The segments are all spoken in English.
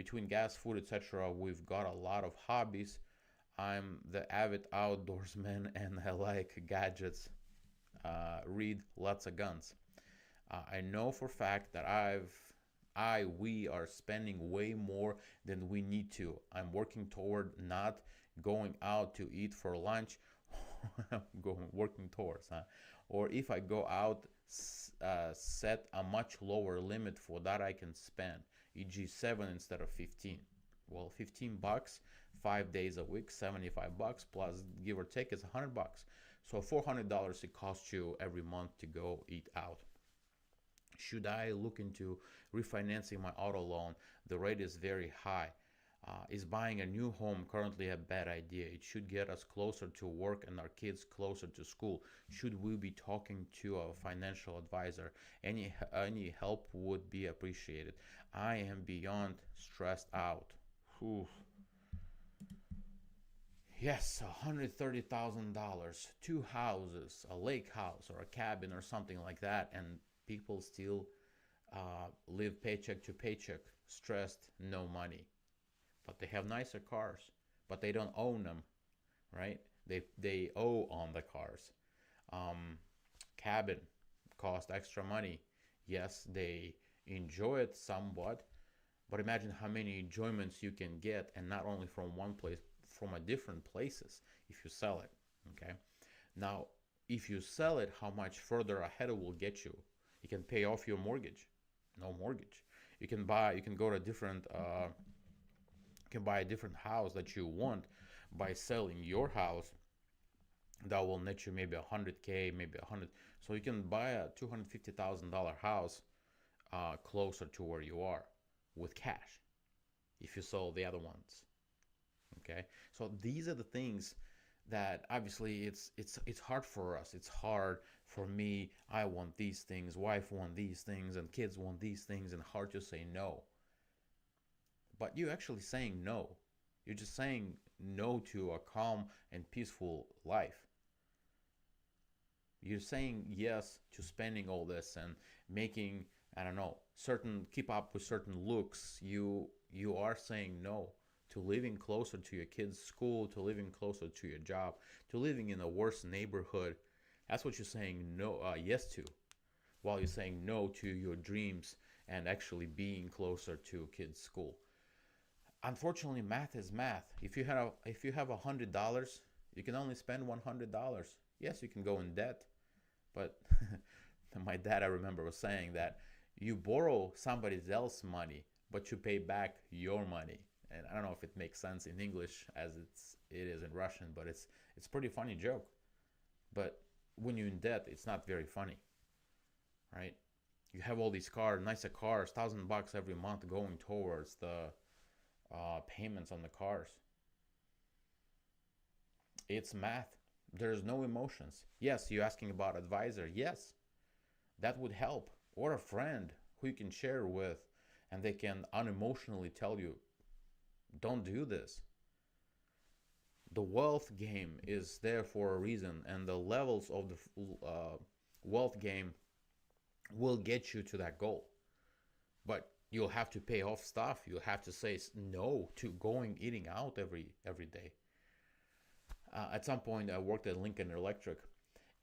between gas, food, etc., we've got a lot of hobbies. I'm the avid outdoorsman and I like gadgets, read lots of guns. I know for a fact that we are spending way more than we need to. I'm working toward not going out to eat for lunch. Going working towards, huh? Or if I go out, set a much lower limit for that I can spend, e.g., 7 instead of 15. Well, $15, 5 days a week, $75 plus give or take is $100. So $400 it costs you every month to go eat out. Should I look into refinancing my auto loan? The rate is very high. Is buying a new home currently a bad idea? It should get us closer to work and our kids closer to school. Should we be talking to a financial advisor? Any help would be appreciated. I am beyond stressed out. Whew. Yes, $130,000, two houses, a lake house or a cabin or something like that, and people still live paycheck to paycheck, stressed, no money. But they have nicer cars, but they don't own them, right? They owe on the cars. Um, Cabin cost extra money. Yes, they enjoy it somewhat, but imagine how many enjoyments you can get, and not only from one place, from a different places if you sell it. Okay. Now, if you sell it, how much further ahead it will get you? You can pay off your mortgage. No mortgage. You can go to different you can buy a different house that you want by selling your house. That will net you maybe 100K, maybe 100. So you can buy a $250,000 house closer to where you are with cash if you sold the other ones. Okay, so these are the things that obviously it's hard for us. It's hard for me. I want these things, wife want these things, and kids want these things, and hard to say no. But you're actually saying no. You're just saying no to a calm and peaceful life. You're saying yes to spending all this and making, I don't know, certain, keep up with certain looks. You are saying no to living closer to your kids' school, to living closer to your job, to living in a worse neighborhood. That's what you're saying no, yes to, while you're saying no to your dreams and actually being closer to kids' school. Unfortunately, math is math. If you have $100, you can only spend $100. Yes, you can go in debt, but my dad, I remember, was saying that you borrow somebody else's money, but you pay back your money. And I don't know if it makes sense in English as it is in Russian, but it's pretty funny joke. But when you're in debt, it's not very funny, right? You have all these cars, nicer cars, $1,000 every month going towards the payments on the cars. It's math. There's no emotions. Yes, you're asking about advisor. Yes, that would help, or a friend who you can share with, and they can unemotionally tell you, don't do this. The wealth game is there for a reason, and the levels of the wealth game will get you to that goal. But you'll have to pay off stuff. You'll have to say no to going eating out every day. At some point, I worked at Lincoln Electric,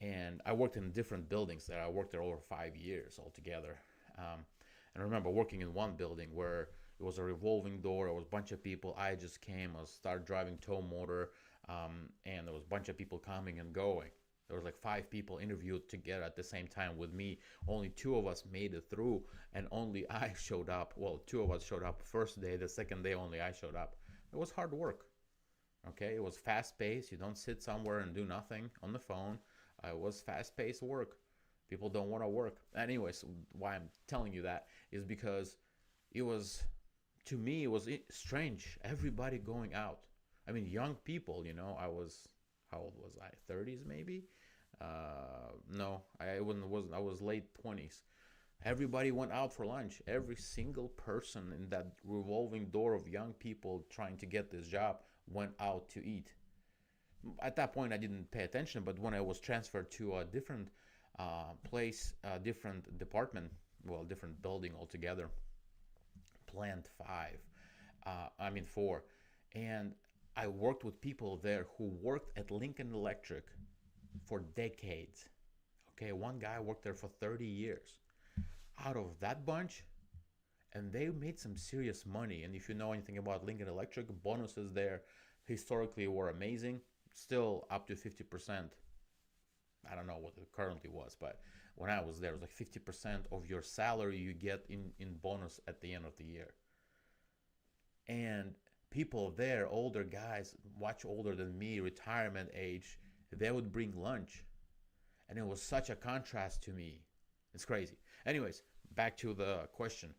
and I worked in different buildings. There, I worked there over 5 years altogether. And I remember working in one building where it was a revolving door. There was a bunch of people. I just came. I started driving tow motor, and there was a bunch of people coming and going. There was like 5 people interviewed together at the same time with me. Only 2 of us made it through, and only I showed up. Well, 2 of us showed up first day. The second day, only I showed up. It was hard work. Okay, it was fast paced. You don't sit somewhere and do nothing on the phone. It was fast paced work. People don't want to work. Anyways, why I'm telling you that is because it was, to me, it was strange. Everybody going out. I mean, young people. I was, how old was I? 30s maybe. No, I wasn't. I was late 20s. Everybody went out for lunch. Every single person in that revolving door of young people trying to get this job went out to eat. At that point, I didn't pay attention, but when I was transferred to a different place, a different department, well, different building altogether, Plant 5, I mean 4. And I worked with people there who worked at Lincoln Electric for decades. Okay, one guy worked there for 30 years. Out of that bunch, and they made some serious money. And if you know anything about Lincoln Electric, bonuses there historically were amazing, still up to 50%. I don't know what it currently was, but when I was there, it was like 50% of your salary you get in bonus at the end of the year. And people there, older guys, much older than me, retirement age, they would bring lunch. And it was such a contrast to me. It's crazy. Anyways, back to the question.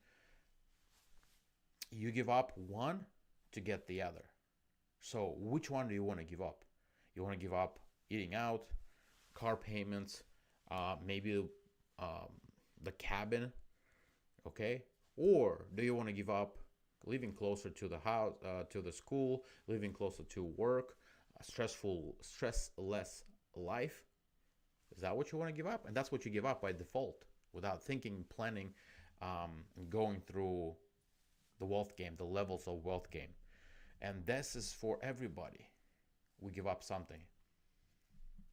You give up one to get the other. So, which one do you want to give up? You want to give up eating out, car payments, maybe um, the cabin, okay? Or do you want to give up living closer to the house, to the school, living closer to work, a stressless life? Is that what you want to give up? And that's what you give up by default, without thinking, planning, going through the wealth game, the levels of wealth game. And this is for everybody. We give up something.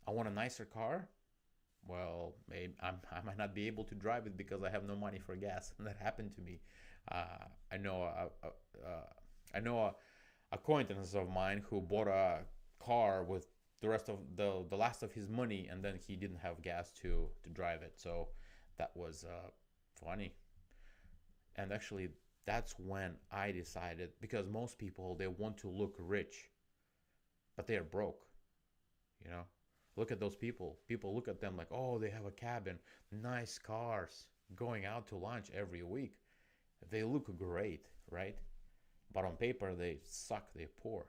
I want a nicer car. Well, maybe I might not be able to drive it because I have no money for gas. And that happened to me. I know I know a acquaintance of mine who bought a car with the rest of the last of his money, and then he didn't have gas to drive it. So that was funny. And actually, that's when I decided, because most people, they want to look rich, but they are broke. You know, look at those people. People look at them like, oh, they have a cabin, nice cars, going out to lunch every week. They look great, right? But on paper, they suck. They're poor.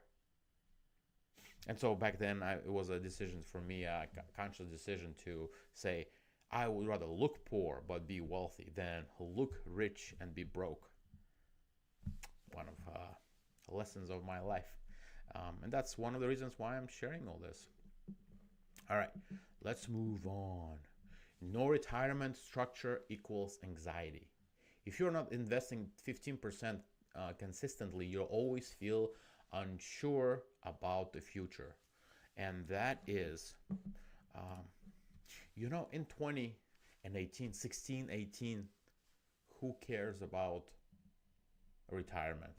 And so back then, it was a decision for me, a conscious decision to say, I would rather look poor but be wealthy than look rich and be broke. One of the lessons of my life. And that's one of the reasons why I'm sharing all this. All right, let's move on. No retirement structure equals anxiety. If you're not investing 15% consistently, you'll always feel unsure about the future. And that is, in 20 and 18, 16, 18, who cares about retirement?